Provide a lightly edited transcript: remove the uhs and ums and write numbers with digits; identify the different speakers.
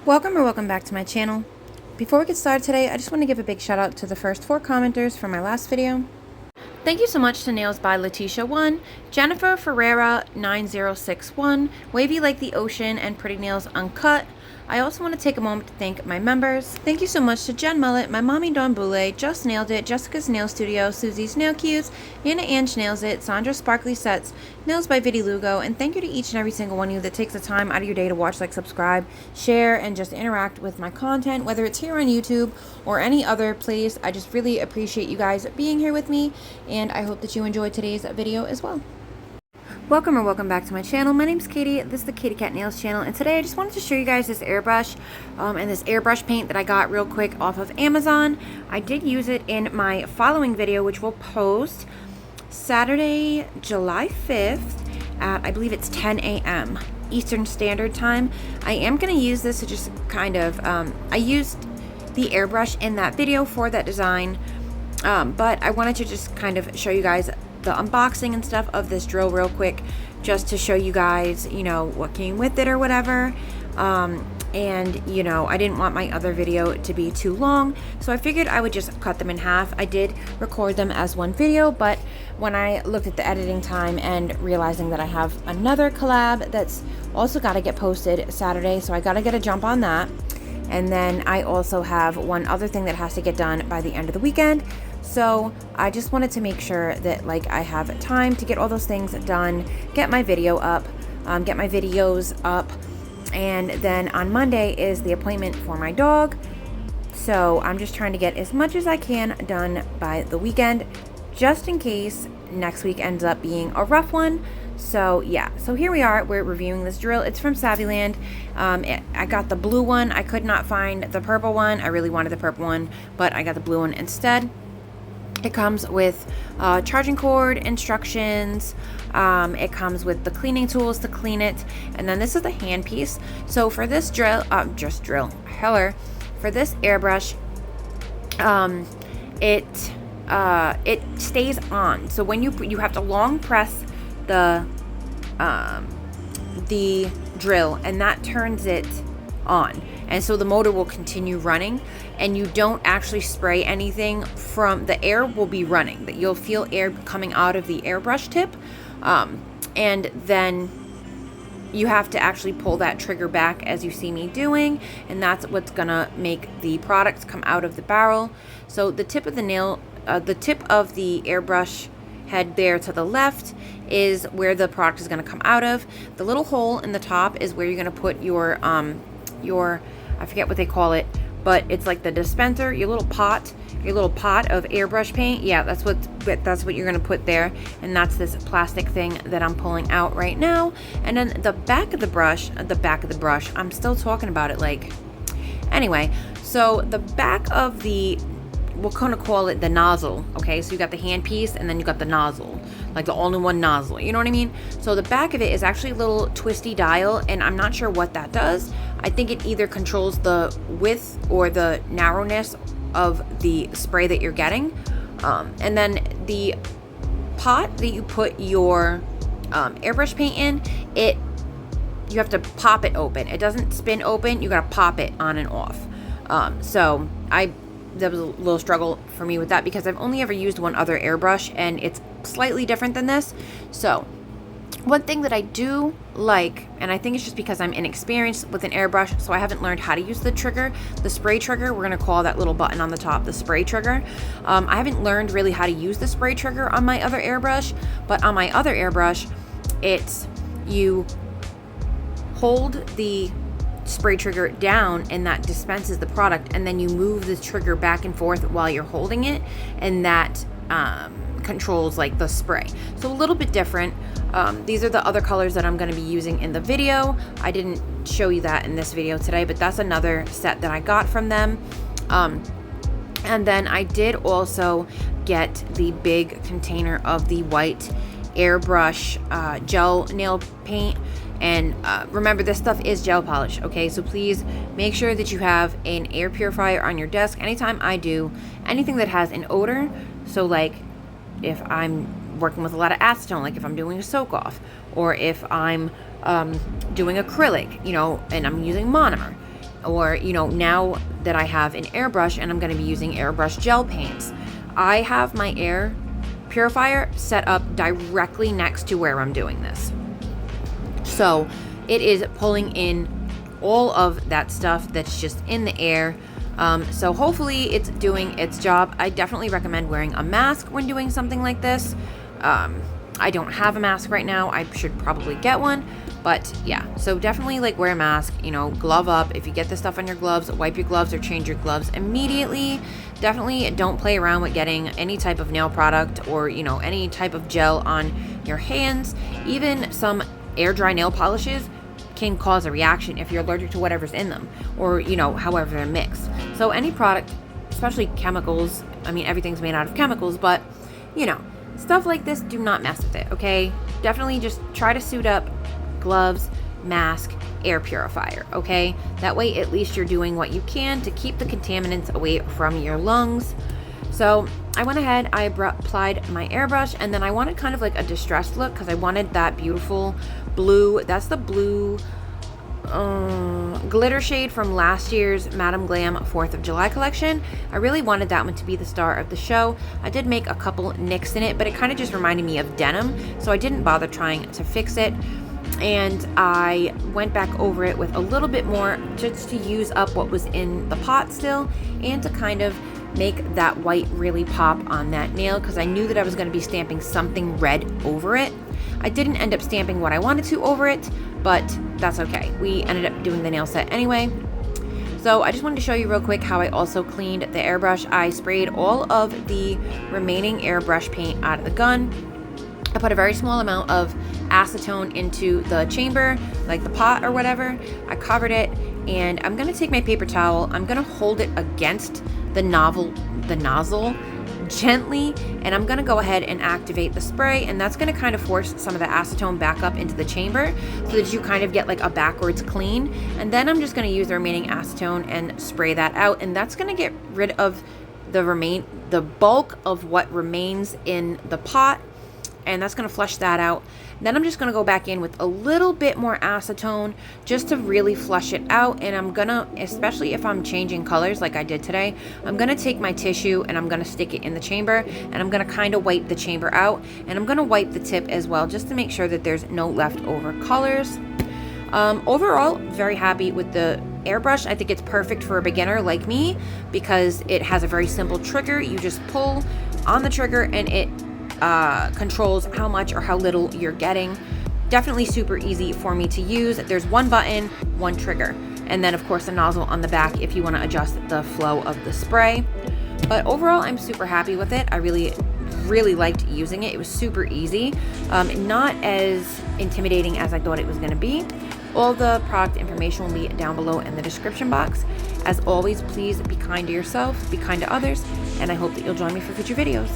Speaker 1: Welcome back to my channel. Before we get started today, I just want to give a big shout out to the first 4 commenters from my last video. Thank you so much to Nails by Letitia 1, Jennifer Ferreira 9061, Wavy Like the Ocean, and Pretty Nails Uncut. I also want to take a moment to thank my members. Thank you so much to Jen Mullet, My Mommy Dawn Boulay, Just Nailed It, Jessica's Nail Studio, Susie's Nail Cues, Anna Ange Nails It, Sandra Sparkly Sets, Nails by Viddy Lugo, and thank you to each and every single one of you that takes the time out of your day to watch, like, subscribe, share, and just interact with my content, whether it's here on YouTube or any other place. I just really appreciate you guys being here with me, and I hope that you enjoyed today's video as well. Welcome back to my channel. My name's Katie. This is the Katie Cat Nails channel, and today I just wanted to show you guys this airbrush and this airbrush paint that I got real quick off of Amazon. I did use it in my following video, which we'll post Saturday, July 5th at, I believe it's 10 a.m. Eastern Standard Time. I am going to use this to just kind of, I used the airbrush in that video for that design, but I wanted to just kind of show you guys the unboxing and stuff of this drill real quick, just to show you guys, you know, what came with it or whatever. And you know, I didn't want my other video to be too long, so I figured I would just cut them in half. I did record them as one video, but when I looked at the editing time and realizing that I have another collab that's also got to get posted Saturday, so I got to get a jump on that. And then I also have one other thing that has to get done by the end of the weekend. So I just wanted to make sure that, like, I have time to get all those things done, get my video up, get my videos up, and then on Monday is the appointment for my dog. So I'm just trying to get as much as I can done by the weekend, just in case next week ends up being a rough one. So yeah, so here we are, we're reviewing this drill. It's from Saviland. I got the blue one. I could not find the purple one. I really wanted the purple one, but I got the blue one instead. It comes with charging cord, instructions. It comes with the cleaning tools to clean it, and then this is the hand piece. So for this drill, for this airbrush, it stays on. So when you have to long press the drill, and that turns it on, and so the motor will continue running, and you don't actually spray anything. From the air will be running, that you'll feel air coming out of the airbrush tip, and then you have to actually pull that trigger back, as you see me doing, and that's what's gonna make the products come out of the barrel. So the tip of the nail, the tip of the airbrush head there to the left is where the product is going to come out of. The little hole in the top is where you're going to put your I forget what they call it, but it's like the dispenser, your little pot of airbrush paint. Yeah, that's what you're going to put there, and that's this plastic thing that I'm pulling out right now. And then the back of the brush, I'm still talking about it like, anyway, so the back of the, we're gonna call it the nozzle, okay? So you got the hand piece, and then you got the nozzle, like the all-in-one nozzle, you know what I mean? So the back of it is actually a little twisty dial, and I'm not sure what that does. I think it either controls the width or the narrowness of the spray that you're getting. And then the pot that you put your airbrush paint in, you have to pop it open. It doesn't spin open, you gotta pop it on and off. So there was a little struggle for me with that, because I've only ever used one other airbrush, and it's slightly different than this. So one thing that I do like, and I think it's just because I'm inexperienced with an airbrush, so I haven't learned how to use the trigger, the spray trigger. We're gonna call that little button on the top the spray trigger. I haven't learned really how to use the spray trigger on my other airbrush, but on my other airbrush, it's, you hold the spray trigger down, and that dispenses the product, and then you move the trigger back and forth while you're holding it, and that controls like the spray. So a little bit different. These are the other colors that I'm going to be using in the video. I didn't show you that in this video today, but that's another set that I got from them. And then I did also get the big container of the white airbrush gel nail paint. And remember, this stuff is gel polish, okay? So please make sure that you have an air purifier on your desk. Anytime I do anything that has an odor, so like if I'm working with a lot of acetone, like if I'm doing a soak off, or if I'm doing acrylic, you know, and I'm using monomer, Or, you know, now that I have an airbrush and I'm going to be using airbrush gel paints, I have my air purifier set up directly next to where I'm doing this. So it is pulling in all of that stuff that's just in the air. So hopefully it's doing its job. I definitely recommend wearing a mask when doing something like this. I don't have a mask right now. I should probably get one. But yeah, so definitely like wear a mask, you know, glove up. If you get the stuff on your gloves, wipe your gloves or change your gloves immediately. Definitely don't play around with getting any type of nail product or, you know, any type of gel on your hands. Even some air dry nail polishes can cause a reaction if you're allergic to whatever's in them, or, you know, however they're mixed. So any product, especially chemicals, I mean, everything's made out of chemicals, but, you know, stuff like this, do not mess with it, okay? Definitely just try to suit up, gloves, mask, air purifier, okay? That way at least you're doing what you can to keep the contaminants away from your lungs. So I went ahead, I applied my airbrush, and then I wanted kind of like a distressed look because I wanted that beautiful blue. That's the blue glitter shade from last year's Madame Glam 4th of July collection. I really wanted that one to be the star of the show. I did make a couple nicks in it, but it kind of just reminded me of denim, so I didn't bother trying to fix it. And I went back over it with a little bit more just to use up what was in the pot still, and to kind of make that white really pop on that nail, because I knew that I was going to be stamping something red over it. I didn't end up stamping what I wanted to over it, but that's okay. We ended up doing the nail set anyway. So I just wanted to show you real quick how I also cleaned the airbrush. I sprayed all of the remaining airbrush paint out of the gun. I put a very small amount of acetone into the chamber, like the pot or whatever. I covered it, and I'm gonna take my paper towel. I'm gonna hold it against the nozzle gently, and I'm gonna go ahead and activate the spray, and that's gonna kind of force some of the acetone back up into the chamber so that you kind of get like a backwards clean. And then I'm just gonna use the remaining acetone and spray that out, and that's gonna get rid of the bulk of what remains in the pot, and that's going to flush that out. Then I'm just going to go back in with a little bit more acetone just to really flush it out. And I'm going to, especially if I'm changing colors like I did today, I'm going to take my tissue and I'm going to stick it in the chamber, and I'm going to kind of wipe the chamber out, and I'm going to wipe the tip as well just to make sure that there's no leftover colors. Overall, very happy with the airbrush. I think it's perfect for a beginner like me because it has a very simple trigger. You just pull on the trigger and it controls how much or how little you're getting. Definitely super easy for me to use. There's one button, one trigger, and then of course a nozzle on the back if you want to adjust the flow of the spray. But overall, I'm super happy with it. I really liked using it. It was super easy, not as intimidating as I thought it was going to be. All the product information will be down below in the description box. As always, please be kind to yourself, be kind to others, and I hope that you'll join me for future videos.